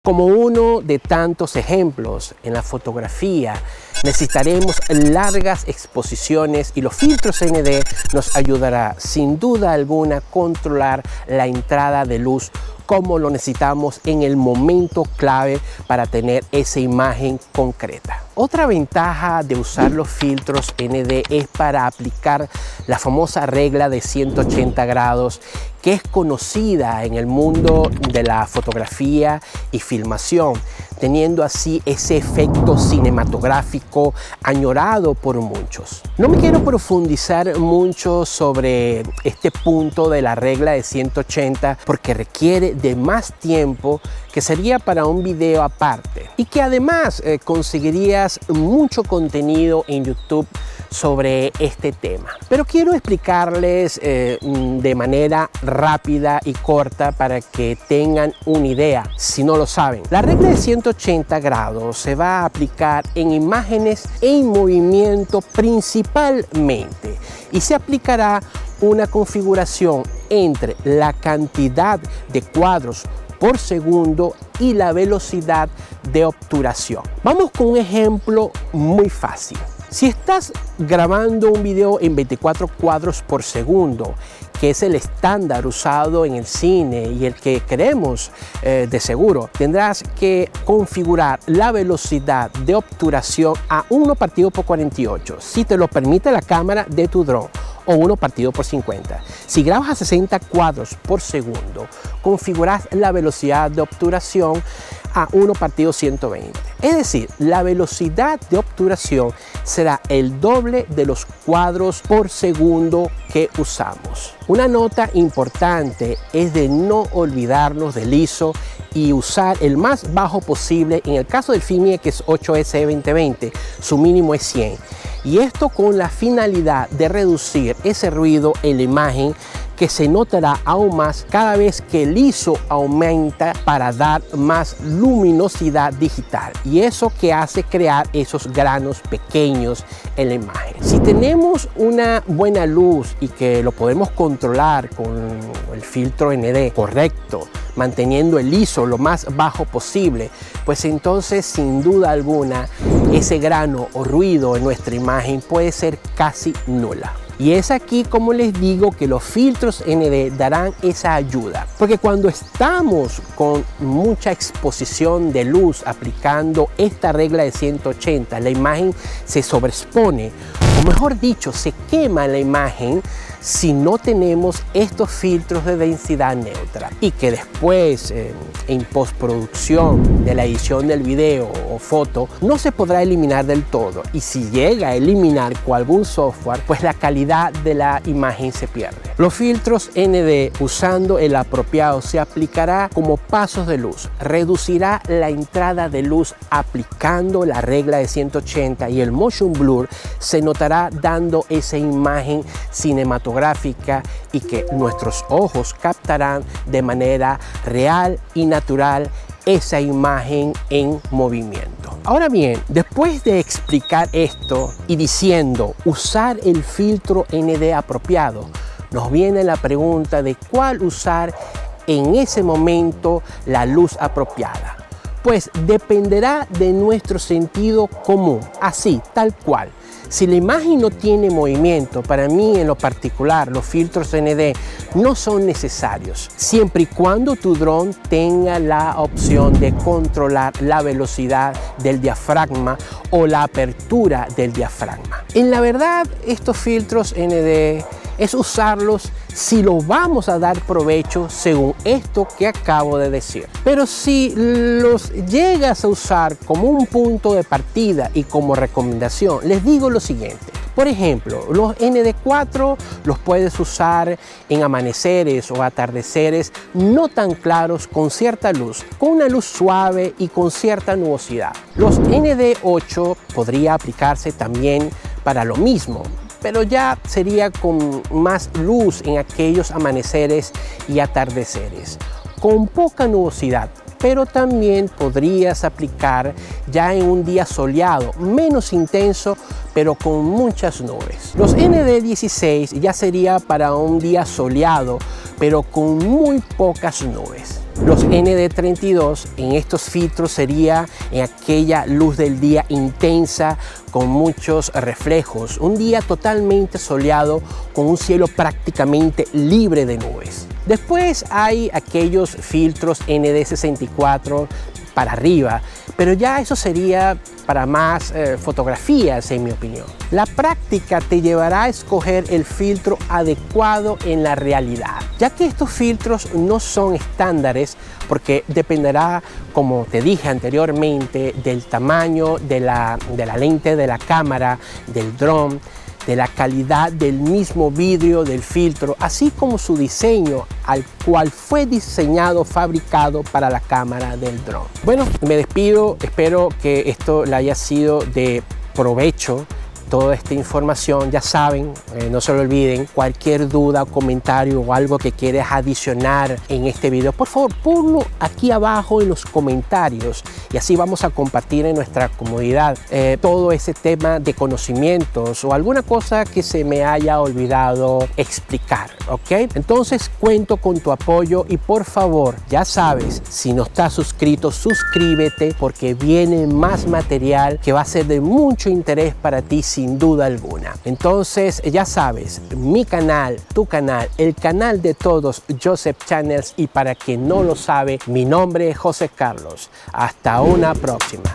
Como uno de tantos ejemplos en la fotografía, necesitaremos largas exposiciones y los filtros ND nos ayudará sin duda alguna a controlar la entrada de luz como lo necesitamos en el momento clave para tener esa imagen concreta. Otra ventaja de usar los filtros ND es para aplicar la famosa regla de 180 grados que es conocida en el mundo de la fotografía y filmación, teniendo así ese efecto cinematográfico añorado por muchos. No me quiero profundizar mucho sobre este punto de la regla de 180 porque requiere de más tiempo que sería para un video aparte y que además conseguirías mucho contenido en YouTube sobre este tema. Pero quiero explicarles de manera rápida y corta para que tengan una idea, si no lo saben. La regla de 180 grados se va a aplicar en imágenes en movimiento principalmente y se aplicará una configuración entre la cantidad de cuadros por segundo y la velocidad de obturación. Vamos con un ejemplo muy fácil. Si estás grabando un video en 24 cuadros por segundo, que es el estándar usado en el cine y el que queremos de seguro, tendrás que configurar la velocidad de obturación a 1/48, si te lo permite la cámara de tu dron, o 1/50. Si grabas a 60 cuadros por segundo, configuras la velocidad de obturación a 1/120. Es decir, la velocidad de obturación será el doble de los cuadros por segundo que usamos. Una nota importante es de no olvidarnos del ISO y usar el más bajo posible. En el caso del Filmic 8S2020, su mínimo es 100. Y esto con la finalidad de reducir ese ruido en la imagen que se notará aún más cada vez que el ISO aumenta para dar más luminosidad digital, y eso que hace crear esos granos pequeños en la imagen. Si tenemos una buena luz y que lo podemos controlar con el filtro ND correcto, manteniendo el ISO lo más bajo posible, pues entonces sin duda alguna ese grano o ruido en nuestra imagen puede ser casi nula. Y es aquí, como les digo, que los filtros ND darán esa ayuda. Porque cuando estamos con mucha exposición de luz aplicando esta regla de 180, la imagen se sobreexpone, o mejor dicho, se quema la imagen si no tenemos estos filtros de densidad neutra, y que después en postproducción de la edición del video o foto no se podrá eliminar del todo, y si llega a eliminar con algún software, pues la calidad de la imagen se pierde. Los filtros ND, usando el apropiado, se aplicará como pasos de luz, reducirá la entrada de luz aplicando la regla de 180, y el motion blur se notará dando esa imagen cinematográfica y que nuestros ojos captarán de manera real y natural esa imagen en movimiento. Ahora bien, después de explicar esto y diciendo usar el filtro ND apropiado, nos viene la pregunta de cuál usar en ese momento la luz apropiada. Pues dependerá de nuestro sentido común, así, tal cual. Si la imagen no tiene movimiento, para mí en lo particular los filtros ND no son necesarios, siempre y cuando tu dron tenga la opción de controlar la velocidad del diafragma o la apertura del diafragma. En la verdad, estos filtros ND es usarlos si lo vamos a dar provecho según esto que acabo de decir. Pero si los llegas a usar como un punto de partida y como recomendación, les digo lo siguiente. Por ejemplo, los ND4 los puedes usar en amaneceres o atardeceres no tan claros, con cierta luz, con una luz suave y con cierta nubosidad. Los ND8 podría aplicarse también para lo mismo, pero ya sería con más luz en aquellos amaneceres y atardeceres, con poca nubosidad, pero también podrías aplicar ya en un día soleado, menos intenso, pero con muchas nubes. Los ND16 ya sería para un día soleado, pero con muy pocas nubes. Los ND32 en estos filtros sería en aquella luz del día intensa con muchos reflejos, un día totalmente soleado con un cielo prácticamente libre de nubes. Después hay aquellos filtros ND64 para arriba, pero ya eso sería para más fotografías, en mi opinión. La práctica te llevará a escoger el filtro adecuado en la realidad, ya que estos filtros no son estándares porque dependerá, como te dije anteriormente, del tamaño de la lente de la cámara, del dron, de la calidad del mismo vidrio del filtro, así como su diseño, al cual fue diseñado, fabricado para la cámara del dron. Bueno, me despido, espero que esto le haya sido de provecho. Toda esta información, ya saben, no se lo olviden, cualquier duda, comentario o algo que quieras adicionar en este video, por favor ponlo aquí abajo en los comentarios y así vamos a compartir en nuestra comunidad todo ese tema de conocimientos o alguna cosa que se me haya olvidado explicar, ¿ok? Entonces cuento con tu apoyo y por favor, ya sabes, si no estás suscrito, suscríbete porque viene más material que va a ser de mucho interés para ti sin duda alguna. Entonces ya sabes, mi canal, tu canal, el canal de todos, Joseph Channels, y para quien no lo sabe, mi nombre es José Carlos. Hasta una próxima.